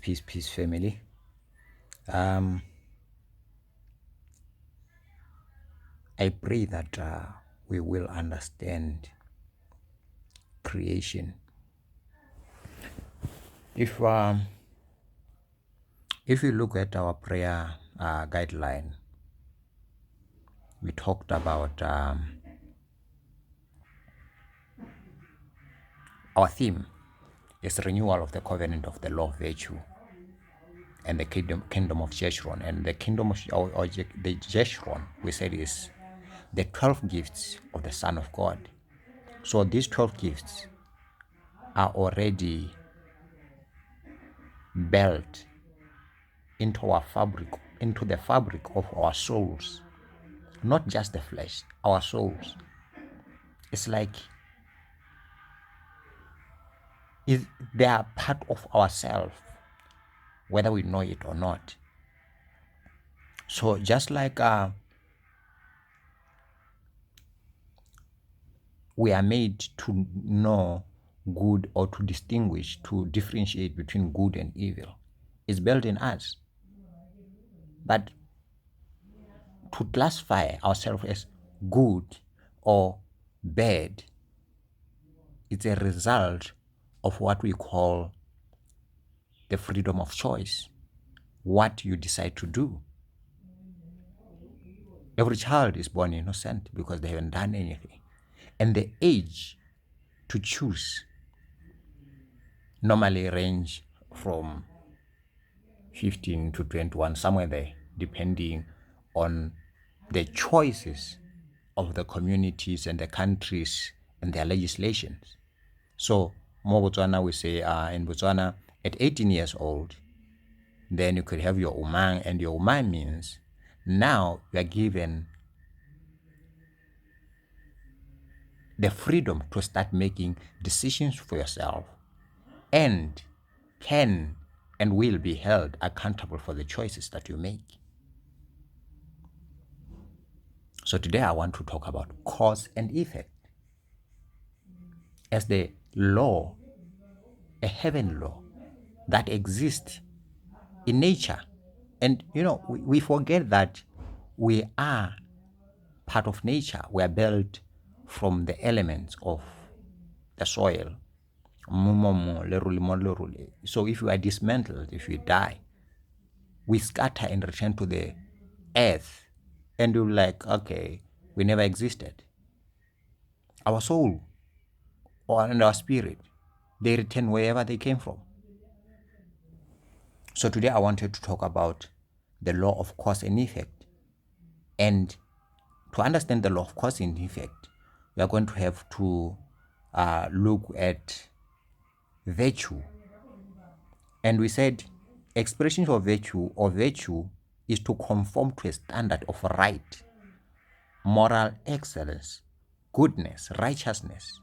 peace, family. I pray that we will understand creation. If you look at our prayer guideline, we talked about our theme is renewal of the covenant of the law of virtue and the kingdom of JESHURUN. And the kingdom of the JESHURUN, we said, is the 12 gifts of the Son of God. So these 12 gifts are already built into our fabric, into the fabric of our souls, not just the flesh, our souls. It's like they are part of ourselves, whether we know it or not. So just like we are made to know good or to distinguish, to differentiate between good and evil, it's built in us. But to classify ourselves as good or bad, it's a result of what we call the freedom of choice, what you decide to do. Every child is born innocent because they haven't done anything. And the age to choose normally range from 15 to 21, somewhere there, depending on the choices of the communities and the countries and their legislations. So, more Botswana, we say in Botswana, at 18 years old, then you could have your umang, and your umang means now you are given the freedom to start making decisions for yourself and can and will be held accountable for the choices that you make. So today I want to talk about cause and effect as the law, a heaven law that exists in nature. And we forget that we are part of nature. We are built from the elements of the soil. So if you are dismantled, if you die, we scatter and return to the earth, and you're like, okay, we never existed. Our soul and our spirit, they return wherever they came from. So today I wanted to talk about the law of cause and effect. And to understand the law of cause and effect, we are going to have to look at virtue. And we said expression of virtue is to conform to a standard of right, moral excellence, goodness, righteousness,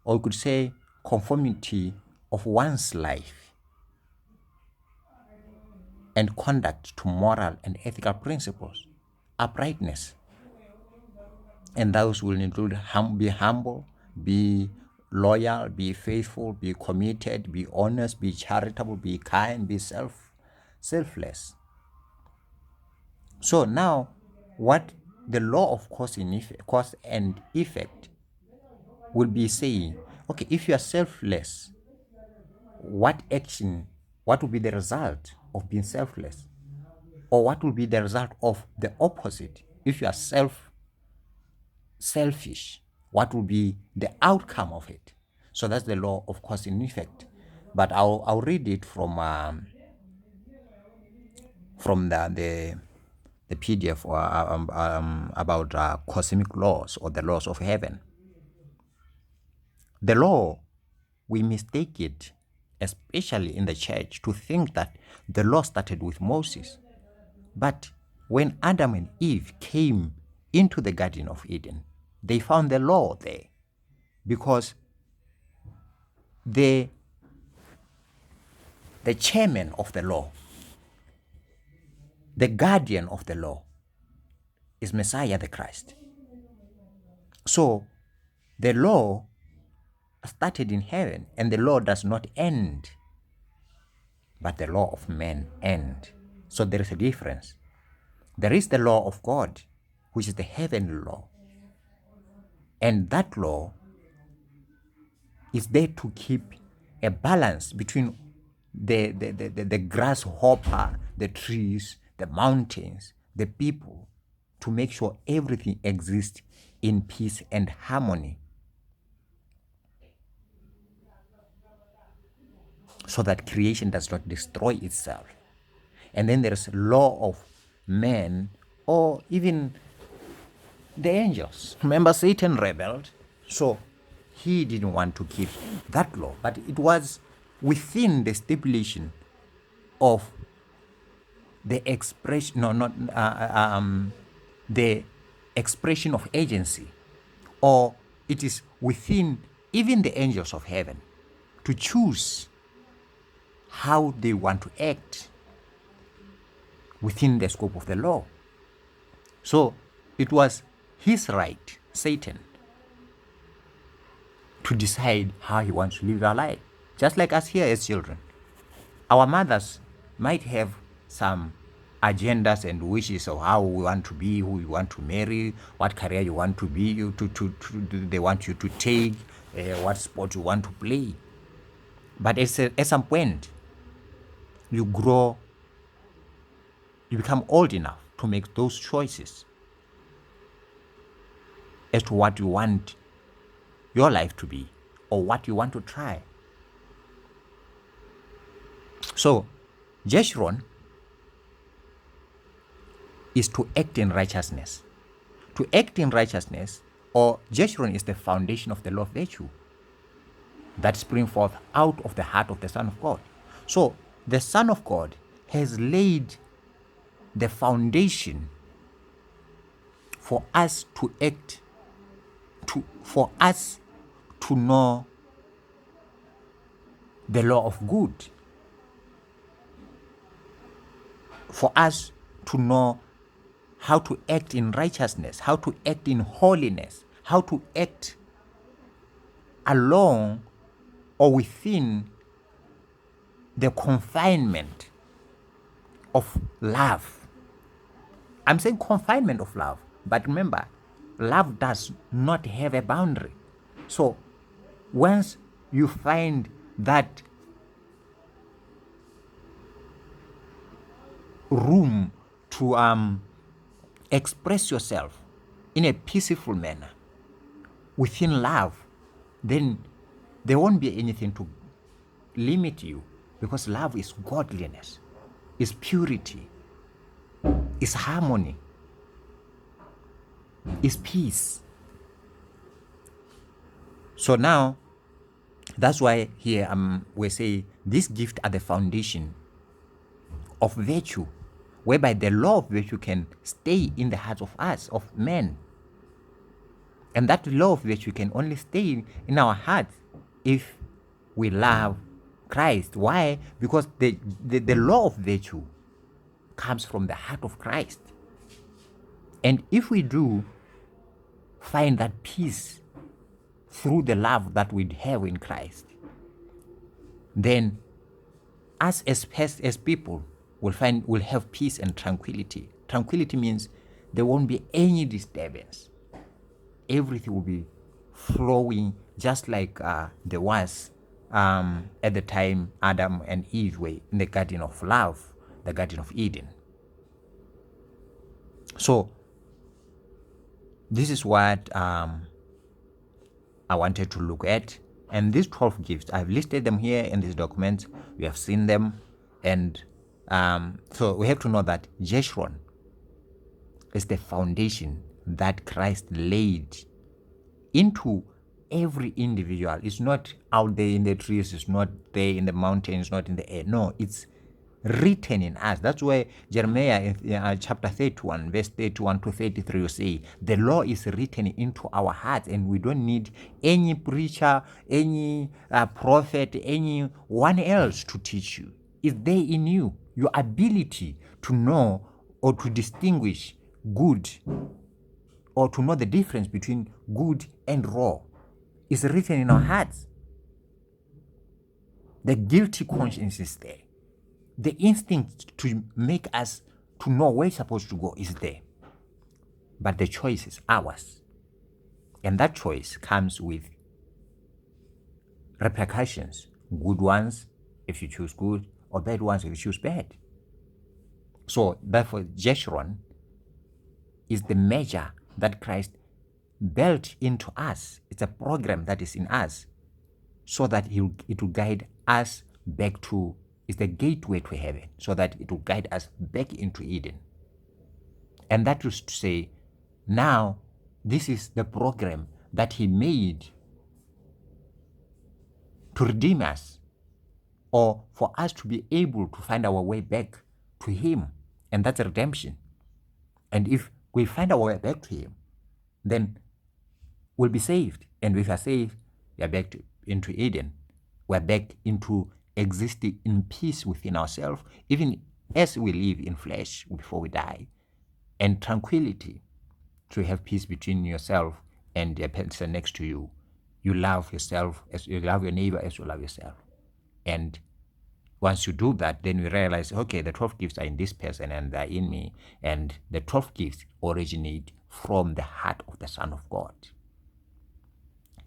or we could say conformity of one's life and conduct to moral and ethical principles, uprightness. And those will include be humble, be loyal, be faithful, be committed, be honest, be charitable, be kind, be selfless. So now, what the law of cause and effect will be saying, okay, if you are selfless, what will be the result of being selfless? Or what will be the result of the opposite? If you are selfish, what will be the outcome of it? So that's the law of cause and effect. But I'll read it from the PDF about cosmic laws or the laws of heaven. The law, we mistake it, especially in the church, to think that the law started with Moses. But when Adam and Eve came into the Garden of Eden, they found the law there, because the chairman of the law, the guardian of the law, is Messiah the Christ. So the law started in heaven, and the law does not end but the law of man end. So there is a difference. There is the law of God, which is the heavenly law. And that law is there to keep a balance between the grasshopper, the trees, the mountains, the people, to make sure everything exists in peace and harmony, so that creation does not destroy itself. And then there is law of man, or even the angels. Remember, Satan rebelled, so he didn't want to keep that law, but it was within the stipulation of the expression, the expression of agency, or it is within even the angels of heaven to choose how they want to act within the scope of the law. So it was his right, Satan, to decide how he wants to live their life. Just like us here as children. Our mothers might have some agendas and wishes of how we want to be, who you want to marry, what career you want to be, they want you to take, what sport you want to play. But at some point, you grow, you become old enough to make those choices as to what you want your life to be, or what you want to try. So, JESHURUN is to act in righteousness. To act in righteousness, or JESHURUN is the foundation of the law of virtue that spring forth out of the heart of the Son of God. So, the Son of God has laid the foundation for us to act, for us to know the law of good, for us to know how to act in righteousness, how to act in holiness, how to act along or within the confinement of love. I'm saying confinement of love, but remember, love does not have a boundary. So once you find that room to express yourself in a peaceful manner within love, then there won't be anything to limit you, because love is godliness, is purity, is harmony, is peace. So now, that's why here we say these gifts are the foundation of virtue, whereby the law of virtue can stay in the hearts of us, of men. And that law of virtue can only stay in our hearts if we love Christ. Why? Because the law of virtue comes from the heart of Christ. And if we do find that peace through the love that we have in Christ, then us as people will have peace and tranquility. Tranquility means there won't be any disturbance. Everything will be flowing just like there was at the time Adam and Eve were in the Garden of Love, the Garden of Eden. So this is what I wanted to look at. And these 12 gifts, I've listed them here in this document. We have seen them. And so we have to know that JESHURUN is the foundation that Christ laid into every individual. It's not out there in the trees, it's not there in the mountains, not in the air. No, it's written in us. That's why Jeremiah in chapter 31, verse 31 to 33, you say, the law is written into our hearts, and we don't need any preacher, any prophet, anyone else to teach you. It's there in you. Your ability to know or to distinguish good, or to know the difference between good and raw, is written in our hearts. The guilty conscience is there. the instinct to make us to know where we're supposed to go is there. But the choice is ours. And that choice comes with repercussions, good ones if you choose good, or bad ones if you choose bad. So therefore, JESHURUN is the measure that Christ built into us. It's a program that is in us, so that it will guide us back to, it's the gateway to heaven, so that it will guide us back into Eden. And that is to say, now this is the program that he made to redeem us, or for us to be able to find our way back to him. And that's redemption. And if we find our way back to him, then we'll be saved. And if we are saved, we are back into Eden. We're back into existing in peace within ourselves, even as we live in flesh before we die, and tranquility, to have peace between yourself and the person next to you. You love yourself as you love your neighbor as you love yourself. And once you do that, then we realize, okay, the 12 gifts are in this person and they're in me. And the 12 gifts originate from the heart of the Son of God.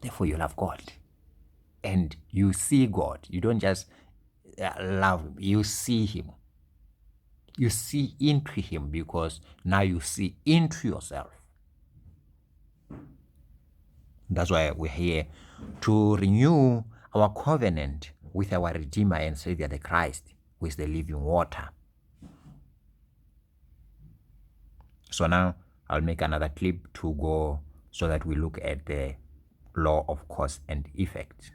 Therefore, you love God. And you see God. You don't just love him. You see him. You see into him, because now you see into yourself. That's why we're here to renew our covenant with our Redeemer and Savior, the Christ, who is the living water. So now I'll make another clip to go so that we look at the law of cause and effect.